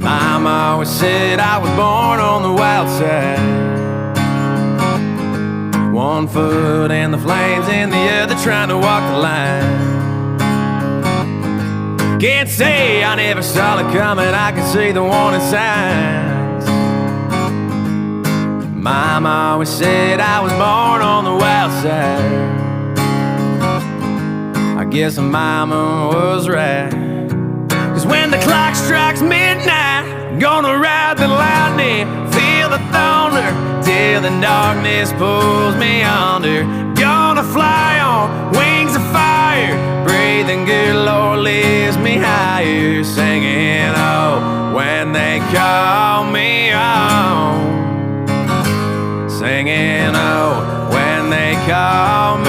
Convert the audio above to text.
Mama always said I was born on the wild side. One foot in the flames and the other trying to walk the line. Can't say I never saw it coming, I can see the warning signs. Mama always said I was born on the wild side. I guess Mama was right. 'Cause when the clock strikes midnight, I'm gonna ride the lightning, feel the thunder, till the darkness pulls me under. Gonna fly on wings of fire, breathing good, Lord lifts me higher. Singing, oh, when they call me home. Singing, oh, when they call